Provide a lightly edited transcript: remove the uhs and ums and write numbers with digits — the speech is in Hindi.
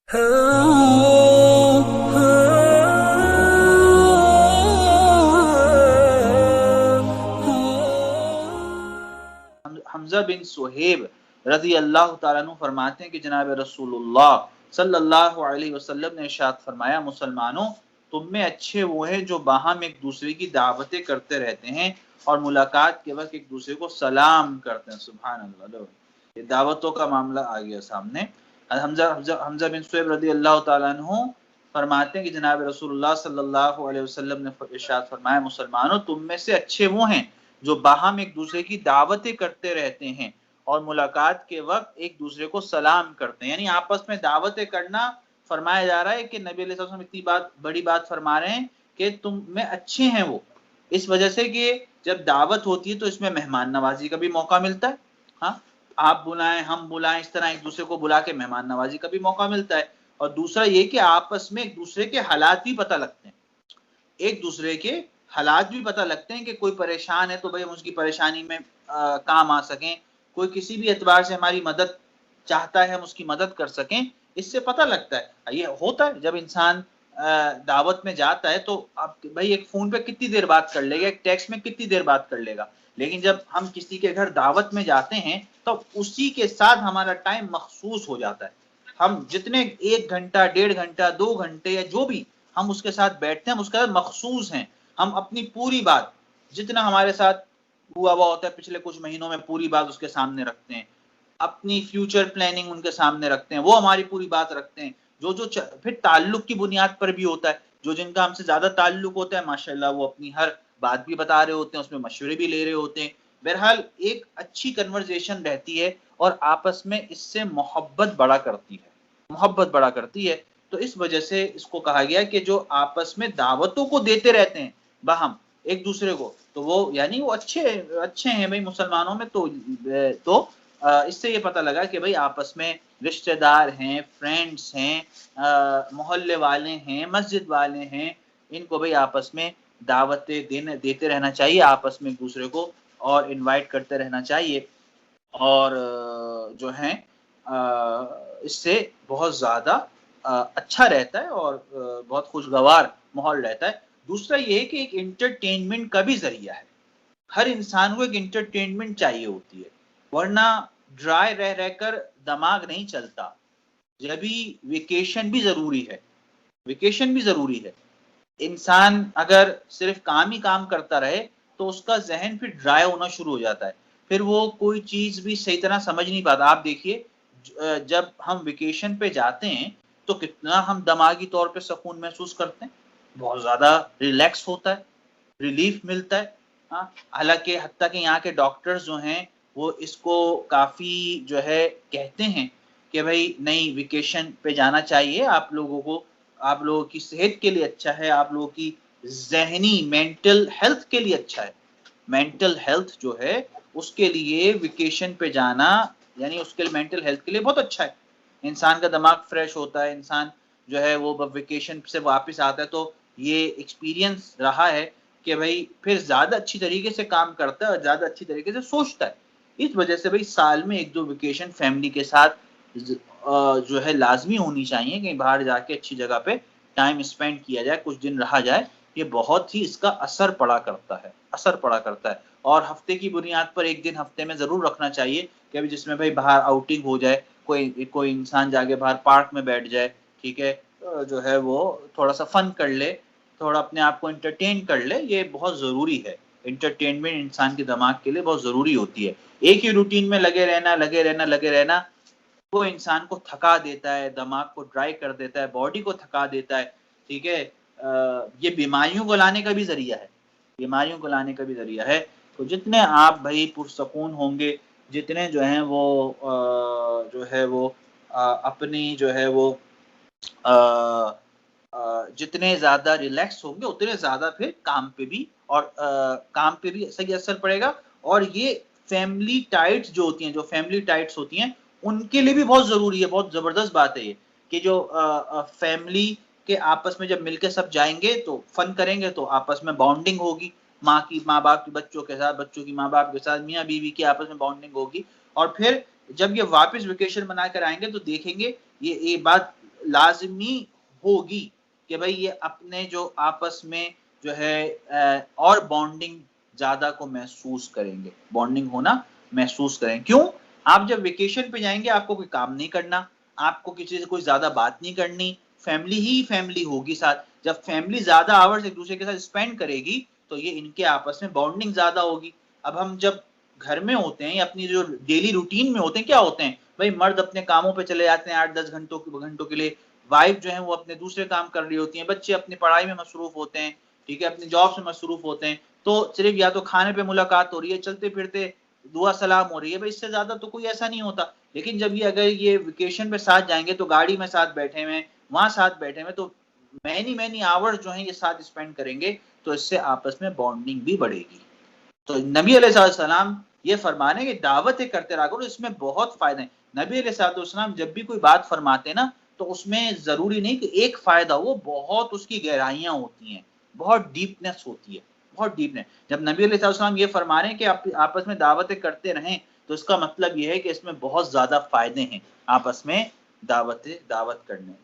हमजा बिन सुहेब रज़ी अल्लाह ताला अन्हु फरमाते हैं कि जनाब रसूलुल्लाह सल्लल्लाहु अलैहि वसल्लम ने इरशाद फरमाया, मुसलमानों तुम में अच्छे वो हैं जो बाहम एक दूसरे की दावतें करते रहते हैं और मुलाकात के वक्त एक दूसरे को सलाम करते हैं। सुभान अल्लाह, ये दावतों का मामला आ गया सामने। हमजा बिन सुहेब रज़ी अल्लाह ताला अन्हु फरमाते हैं कि जनाब रसूलुल्लाह सल्लल्लाहु अलैहि वसल्लम ने इरशाद फरमाया, मुसलमानों तुम में से अच्छे वो हैं जो बाहम एक दूसरे की दावतें करते रहते हैं और मुलाकात के वक्त एक दूसरे को सलाम करते हैं। यानी आपस में दावतें करना फरमाया जा रहा है कि नबी अलैहि सल्लम इतनी बड़ी बात फरमा रहे हैं कि तुम में अच्छे हैं वो, इस वजह से कि जब दावत होती है तो इसमें मेहमान नवाजी का भी मौका मिलता है। हाँ, आप बुलाएं हम बुलाएं, इस तरह एक दूसरे को बुला के मेहमान नवाजी का भी मौका मिलता है। और दूसरा ये कि आपस में एक दूसरे के हालात भी पता लगते हैं, एक दूसरे के हालात भी पता लगते हैं कि कोई परेशान है तो भाई हम उसकी परेशानी में काम आ सकें, कोई किसी भी एतबार से हमारी मदद चाहता है हम उसकी मदद कर सकें, इससे पता लगता है। ये होता है जब इंसान दावत में जाता है तो आप भाई एक फोन पे कितनी देर बात कर लेगा, एक टेक्स्ट में कितनी देर बात कर लेगा, लेकिन जब हम किसी के घर दावत में जाते हैं तो उसी के साथ हमारा टाइम मखसूस हो जाता है। हम जितने 1 घंटा 1.5 घंटा 2 घंटे या जो भी हम उसके साथ बैठते हैं हम उसके साथ मखसूस हैं, हम अपनी पूरी बात जितना हमारे साथ हुआ हुआ होता है पिछले कुछ महीनों में पूरी बात उसके सामने रखते हैं, अपनी फ्यूचर प्लानिंग उनके सामने रखते हैं, वो हमारी पूरी बात रखते हैं। फिर ताल्लुक की बुनियाद पर भी होता है, जो जिनका हमसे ज्यादा ताल्लुक होता है माशाल्लाह वो अपनी हर बात भी बता रहे होते हैं, उसमें मशवरे भी ले रहे होते हैं। बहरहाल एक अच्छी कन्वर्सेशन रहती है और आपस में इससे मोहब्बत बड़ा करती है, मोहब्बत बड़ा करती है। तो इस वजह से इसको कहा गया कि जो आपस में दावतों को देते रहते हैं बाहम एक दूसरे को, तो वो यानी वो अच्छे अच्छे हैं भाई मुसलमानों में। तो इससे ये पता लगा कि भाई आपस में रिश्तेदार हैं, फ्रेंड्स हैं, मोहल्ले वाले हैं, मस्जिद वाले हैं, इनको भाई आपस में दावतें देते रहना चाहिए आपस में एक दूसरे को, और इनवाइट करते रहना चाहिए। और जो है इससे बहुत ज़्यादा अच्छा रहता है और बहुत खुशगवार माहौल रहता है। दूसरा ये है कि एक इंटरटेनमेंट का भी ज़रिया है, हर इंसान को एक इंटरटेनमेंट चाहिए होती है, वरना ड्राई रह रहकर दिमाग नहीं चलता। जब भी वेकेशन भी ज़रूरी है, वेकेशन भी ज़रूरी है। इंसान अगर सिर्फ काम ही काम करता रहे तो उसका जहन फिर ड्राई होना शुरू हो जाता है, फिर वो कोई चीज भी सही तरह समझ नहीं पाता। आप देखिए जब हम वेकेशन पे जाते हैं तो कितना हम दिमागी तौर पे सुकून महसूस करते हैं, बहुत ज्यादा रिलैक्स होता है, रिलीफ मिलता है। हाँ, हालांकि हत्ता कि यहाँ के डॉक्टर्स जो हैं वो इसको काफी जो है कहते हैं कि भाई नहीं वेकेशन पे जाना चाहिए आप लोगों को, आप लोगों की सेहत के लिए अच्छा है, आप लोगों की जहनी मेंटल हेल्थ के लिए अच्छा है। मेंटल हेल्थ जो है उसके लिए वेकेशन पे जाना यानी उसके लिए मेंटल हेल्थ के लिए बहुत अच्छा है। इंसान का दिमाग फ्रेश होता है, इंसान जो है वो वेकेशन से वापस आता है तो ये एक्सपीरियंस रहा है कि भाई फिर ज्यादा अच्छी तरीके से काम करता है और ज्यादा अच्छी तरीके से सोचता है। इस वजह से भाई साल में 1-2 वेकेशन फैमिली के साथ जो है लाजमी होनी चाहिए, कहीं बाहर जाके अच्छी जगह पे टाइम स्पेंड किया जाए, कुछ दिन रहा जाए। ये बहुत ही इसका असर पड़ा करता है, असर पड़ा करता है। और हफ्ते की बुनियाद पर एक दिन हफ्ते में जरूर रखना चाहिए कि अभी जिसमें भाई बाहर आउटिंग हो जाए, कोई कोई इंसान जाके बाहर पार्क में बैठ जाए, ठीक है, जो है वो थोड़ा सा फन कर ले, थोड़ा अपने आप को एंटरटेन कर ले, ये बहुत जरूरी है। एंटरटेनमेंट इंसान के दिमाग के लिए बहुत जरूरी होती है। एक ही रूटीन में लगे रहना लगे रहना लगे रहना वो इंसान को थका देता है, दिमाग को ड्राई कर देता है, बॉडी को थका देता है, ठीक है। ये बीमारियों को लाने का भी जरिया है, बीमारियों को लाने का भी जरिया है। तो जितने आप भाई पुरसकून होंगे, जितने जो हैं वो जो है वो अपनी जो है वो जितने ज्यादा रिलैक्स होंगे उतने ज्यादा फिर काम पे भी और काम पे भी सही असर पड़ेगा। और ये फैमिली टाइट्स जो होती हैं, जो फैमिली टाइट्स होती हैं उनके लिए भी बहुत जरूरी है, बहुत जबरदस्त बात है ये कि जो फैमिली के आपस में जब मिलके सब जाएंगे तो फन करेंगे तो आपस में बॉन्डिंग होगी, माँ बाप की बच्चों के साथ, बच्चों की माँ बाप के साथ, मियाँ बीवी की आपस में बॉन्डिंग होगी। और फिर जब ये वापस वेकेशन मना कर आएंगे तो देखेंगे ये बात लाजमी होगी कि भाई ये अपने जो आपस में जो है और बॉन्डिंग ज्यादा को महसूस करेंगे, बॉन्डिंग होना महसूस करें। क्यों? आप जब वेकेशन पे जाएंगे आपको कोई काम नहीं करना, आपको किसी से कोई ज्यादा बात नहीं करनी, फैमिली ही फैमिली होगी साथ। जब फैमिली ज्यादा आवर्स एक दूसरे के साथ स्पेंड करेगी तो ये इनके आपस में बॉन्डिंग ज्यादा होगी। अब हम जब घर में होते हैं या अपनी जो डेली रूटीन में होते हैं, क्या होते हैं भाई, मर्द अपने कामों पे चले जाते हैं 8-10 घंटों के लिए, वाइफ जो है वो अपने दूसरे काम कर रही होती है, बच्चे अपनी पढ़ाई में मसरूफ होते हैं, ठीक है, अपनी जॉब से मसरूफ होते हैं, तो सिर्फ या तो खाने पे मुलाकात हो रही है, चलते फिरते दुआ सलाम हो रही है, भाई इससे ज्यादा तो कोई ऐसा नहीं होता। लेकिन जब ये अगर ये वेकेशन पे साथ जाएंगे तो गाड़ी में साथ बैठे हुए, वहां साथ बैठे हुए, तो मैनी आवर्स जो है ये साथ स्पेंड करेंगे, तो इससे आपस में बॉन्डिंग भी बढ़ेगी। तो नबी अलैहिस्सलाम ये फरमाने की दावत करते रहा करो, इसमें बहुत फायदे हैं। नबी अलैहिस्सलाम जब भी कोई बात फरमाते ना तो उसमें जरूरी नहीं कि एक फायदा हो, बहुत उसकी गहराइयां होती हैं, बहुत डीपनेस होती है, बहुत डीपनेस। जब नबी अलैहिस्सलाम ये फरमा रहे हैं कि आपस में दावतें करते रहें, तो इसका मतलब ये है कि इसमें बहुत ज्यादा फायदे हैं आपस में दावत करने में।